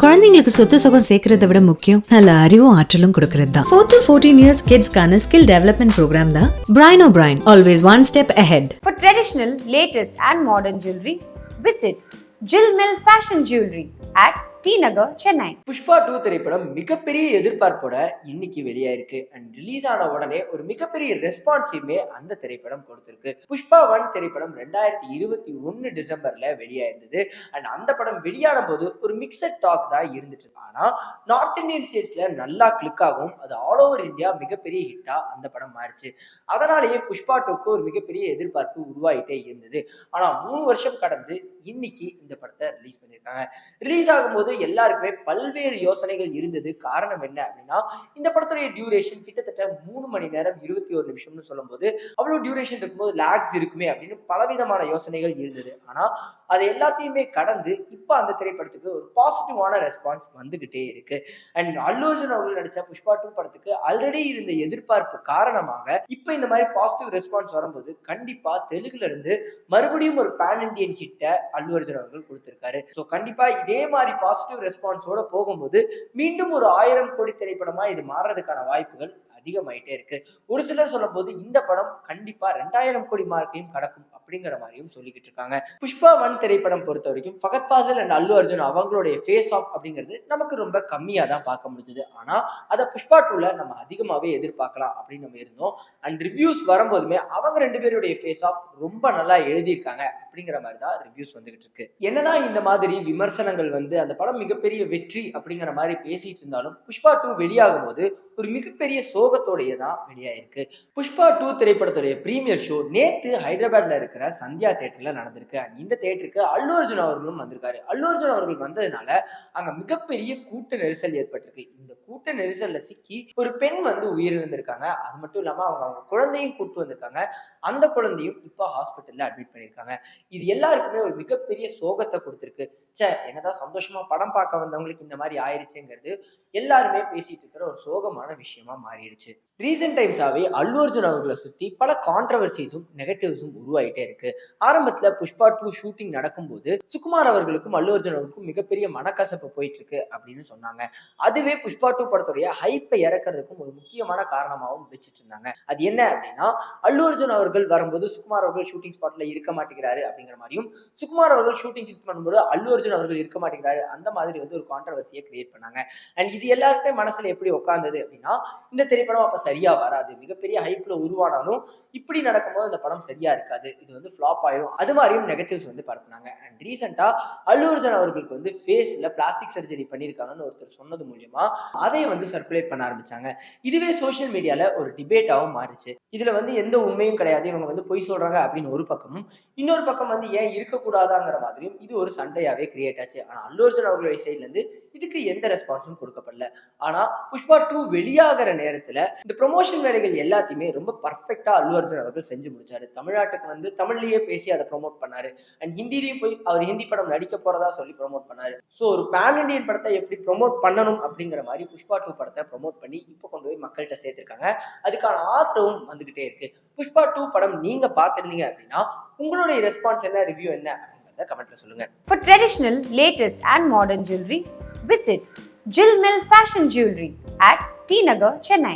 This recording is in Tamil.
குழந்தைங்களுக்கு சொத்து சுகம் சேர்க்கறத விட முக்கியம் நல்ல அறிவும் ஆற்றலும் கொடுக்கறது தான். 4 to 14 years kidsக்கான ஸ்கில் டெவலப்மெண்ட் ப்ரோக்ராம் தான் Brian O'Brien, always one step ahead. For traditional, latest and modern jewelry, visit Jill Mill Fashion Jewelry at D Nagar, Chennai. Pushpa 2 திரைப்படம் மிகப்பெரிய எதிர்பார்ப்போட இன்னைக்கு வெளியாயிருக்கு அண்ட் ரிலீஸ் ஆன உடனே ஒரு மிகப்பெரிய ரெஸ்பான்ஸையுமே அந்த திரைப்படம் கொடுத்திருக்கு. புஷ்பா 1 திரைப்படம் 2021 டிசம்பர்ல வெளியாயிருந்தது அண்ட் அந்த படம் வெளியான போது ஒரு மிக்சட் டாக் தான் இருந்துட்டு. ஆனா நார்த் இந்தியன் ஸ்டேட்ஸ்ல நல்லா கிளிக் ஆகும், அது ஆல் ஓவர் இந்தியா மிகப்பெரிய ஹிட்டா அந்த படம் மாறிச்சு. அதனாலேயே புஷ்பா 2க்கு ஒரு மிகப்பெரிய எதிர்பார்ப்பு உருவாயிட்டே இருந்தது. ஆனா 3 வருஷம் கடந்து இன்னைக்கு இந்த படத்தை ரிலீஸ் பண்ணியிருக்காங்க. ரிலீஸ் ஆகும்போது எல்லாருக்குமே பல்வேறு யோசனைகள் இருந்தது. காரணம் என்ன அப்படின்னா, இந்த படத்துடைய டியூரேஷன் கிட்டத்தட்ட 3 மணி நேரம் 21 நிமிஷம்னு சொல்லும் போது அவ்வளவு டியூரேஷன் இருக்கும்போது லாக்ஸ் இருக்குமே அப்படின்னு பலவிதமான யோசனைகள் இருந்தது. ஆனா அது எல்லாத்தையுமே கடந்து இப்ப அந்த திரைப்படத்துக்கு ஒரு பாசிட்டிவான ரெஸ்பான்ஸ் வந்துகிட்டே இருக்கு. அண்ட் அல்லு அர்ஜுன் அவர்கள் நடிச்ச புஷ்பா 2 படத்துக்கு ஆல்ரெடி இருந்த எதிர்பார்ப்பு காரணமாக இப்ப இந்த மாதிரி பாசிட்டிவ் ரெஸ்பான்ஸ் வரும்போது கண்டிப்பா தெலுங்குல இருந்து மறுபடியும் ஒரு பேன் இண்டியன் ஹிட்ட அல்லு அர்ஜுன் அவர்கள் கொடுத்திருக்காரு. ஸோ கண்டிப்பா இதே மாதிரி பாசிட்டிவ் ரெஸ்பான்ஸோட போகும்போது மீண்டும் ஒரு 1000 கோடி திரைப்படமா இது மாறுறதுக்கான வாய்ப்புகள் அதிகமாயிட்டே இருக்கு. ஒரு சிலர் சொல்லும் போது இந்த படம் கண்டிப்பா 2000 கோடி மார்க்கையும் கடக்கும் அப்படிங்கிற மாதிரியும் சொல்லிக்கிட்டு இருக்காங்க. புஷ்பா 1 திரைப்படம் பொறுத்த வரைக்கும் ஃபகத் ஃபாசில் அண்ட் அல்லு அர்ஜுன் அவங்களுடைய ஃபேஸ் ஆஃப் அப்படிங்கிறது நமக்கு ரொம்ப கம்மியா தான் பார்க்க முடிஞ்சது. ஆனா அதை புஷ்பா 2ல நம்ம அதிகமாவே எதிர்பார்க்கலாம் அப்படின்னு நம்ம இருந்தோம். அண்ட் ரிவ்யூஸ் வரும்போதுமே அவங்க 2 பேருடைய ஃபேஸ் ஆஃப் ரொம்ப நல்லா எழுதியிருக்காங்க அப்படிங்கிற மாதிரி தான் ரிவ்யூஸ் வந்துகிட்டு இருக்கு. என்னதான் இந்த மாதிரி விமர்சனங்கள் வந்து அந்த படம் மிகப்பெரிய வெற்றி அப்படிங்கிற மாதிரி பேசிட்டு இருந்தாலும் புஷ்பா 2 வெளியாகும் போது ஒரு மிகப்பெரிய சோகத்தோடைய தான் வெளியாயிருக்கு. புஷ்பா 2 திரைப்படத்துடைய பிரீமியர் ஷோ நேத்து ஹைதராபாத்ல இருக்கிற சந்தியா தியேட்டர்ல நடந்திருக்கு. இந்த தியேட்டருக்கு அல்லு அர்ஜுன் அவர்களும் வந்திருக்காரு. அல்லு அர்ஜுன் அவர்கள் வந்ததுனால அங்க மிகப்பெரிய கூட்ட நெரிசல் ஏற்பட்டிருக்கு. இந்த கூட்ட நெரிசல்ல சிக்கி ஒரு பெண் வந்து உயிரிழந்திருக்காங்க. அது மட்டும் இல்லாம அவங்க குழந்தையும் கூட்டு வந்திருக்காங்க. அந்த குழந்தையும் இப்ப ஹாஸ்பிட்டல்ல அட்மிட் பண்ணிருக்காங்க. இது எல்லாருக்குமே ஒரு மிகப்பெரிய சோகத்தை கொடுத்திருக்கு. என்னதான் சந்தோஷமா படம் பார்க்க வந்தவங்களுக்கு இந்த மாதிரி ஆயிடுச்சுங்கிறது எல்லாருமே பேசிட்டு இருக்கிற ஒரு சோகமான விஷயமா மாறிடுச்சு. ரீசெண்ட் டைம்ஸாவே அல்லு அர்ஜுன் அவர்களை சுத்தி பல கான்ட்ரவர்சிஸும் நெகட்டிவ்ஸும் உருவாயிட்டே இருக்கு. ஆரம்பத்துல புஷ்பா 2 ஷூட்டிங் நடக்கும்போது சுகுமார் அவர்களுக்கும் அல்லு அர்ஜுன் அவர்களுக்கும் மிகப்பெரிய மனக்கசப்பு போயிட்டு இருக்கு அப்படின்னு சொன்னாங்க. அதுவே புஷ்பா 2 படத்துடைய ஹைப்பை இறக்குறதுக்கும் ஒரு முக்கியமான காரணமாகவும் வச்சுட்டு இருந்தாங்க. அது என்ன அப்படின்னா, அல்லு அர்ஜுன் அவர்கள் வரும்போது சுகுமார் அவர்கள் ஷூட்டிங் ஸ்பாட்ல இருக்க மாட்டேங்கிறாரு அப்படிங்கிற மாதிரியும், சுகுமார் அவர்கள் ஷூட்டிங் ஃபிக்ஸ் பண்ணும்போது அல்லு அர்ஜுன் அவர்கள் இருக்க மாட்டேங்கிறாரு அந்த மாதிரி வந்து ஒரு கான்ட்ரவர்சியை கிரியேட் பண்ணாங்க. அண்ட் இது எல்லாருக்குமே மனசுல எப்படி உட்கார்ந்தது அப்படின்னா, இந்த திரைப்படம் அப்ப சரியா வராது, மிகப்பெரிய ஹைப்ல உருவானாலும் இப்படி நடக்கும்போது அந்த படம் சரியா இருக்காது, இது வந்து ஃபிளாப் ஆயிடும், அது மாதிரியும் நெகட்டிவ்ஸ் வந்து பரப்புனாங்க. அண்ட் ரீசெண்டா அல்லு அர்ஜுன் அவர்களுக்கு வந்து ஃபேஸ்ல பிளாஸ்டிக் சர்ஜரி பண்ணியிருக்காங்கன்னு ஒருத்தர் சொன்னது மூலியமா அதை வந்து சர்க்குலேட் பண்ண ஆரம்பிச்சாங்க. இதுவே சோசியல் மீடியால ஒரு டிபேட்டாவும் மாறிச்சு. இதுல வந்து எந்த உண்மையும் கிடையாது, இவங்க வந்து பொய் சொல்றாங்க அப்படின்னு ஒரு பக்கமும், இன்னொரு பக்கம் வந்து ஏன் இருக்கக்கூடாதாங்கிற மாதிரியும் இது ஒரு சண்டையாவே கிரியேட் ஆச்சு. ஆனா அல்லு அர்ஜுன் அவர்களுடைய சைட்ல இருந்து இதுக்கு எந்த ரெஸ்பான்ஸும் கொடுக்கப்படல. ஆனா புஷ்பா 2 வெளியாகிற நேரத்துல இந்த ப்ரொமோஷன் வேலைகள் எல்லாத்தையுமே ரொம்ப பர்ஃபெக்டா அல்லு அர்ஜுன் அவர்கள் செஞ்சு முடிச்சாரு. தமிழ்நாட்டுக்கு வந்து தமிழ்லயே பேசி அதை ப்ரொமோட் பண்ணாரு. அண்ட் ஹிந்திலையும் போய் அவர் ஹிந்தி படம் நடிக்க போறதா சொல்லி ப்ரொமோட் பண்ணாரு. ஸோ ஒரு பேன் இண்டியன் படத்தை எப்படி ப்ரொமோட் பண்ணணும் அப்படிங்கிற மாதிரி புஷ்பா 2 படத்தை ப்ரொமோட் பண்ணி இப்போ கொண்டு போய் மக்கள்கிட்ட சேர்த்திருக்காங்க. அதுக்கான ஆர்டரும் வந்துகிட்டே இருக்கு. புஷ்பா 2 படம் நீங்க பார்த்திருந்தீங்க அப்படின்னா உங்களுடைய ரெஸ்பான்ஸ் என்ன, ரிவ்யூ என்ன அப்படிங்கறத கமெண்ட்ல சொல்லுங்க. For traditional, latest and modern jewelry, visit Jill Mill Fashion Jewelry at D Nagar, Chennai.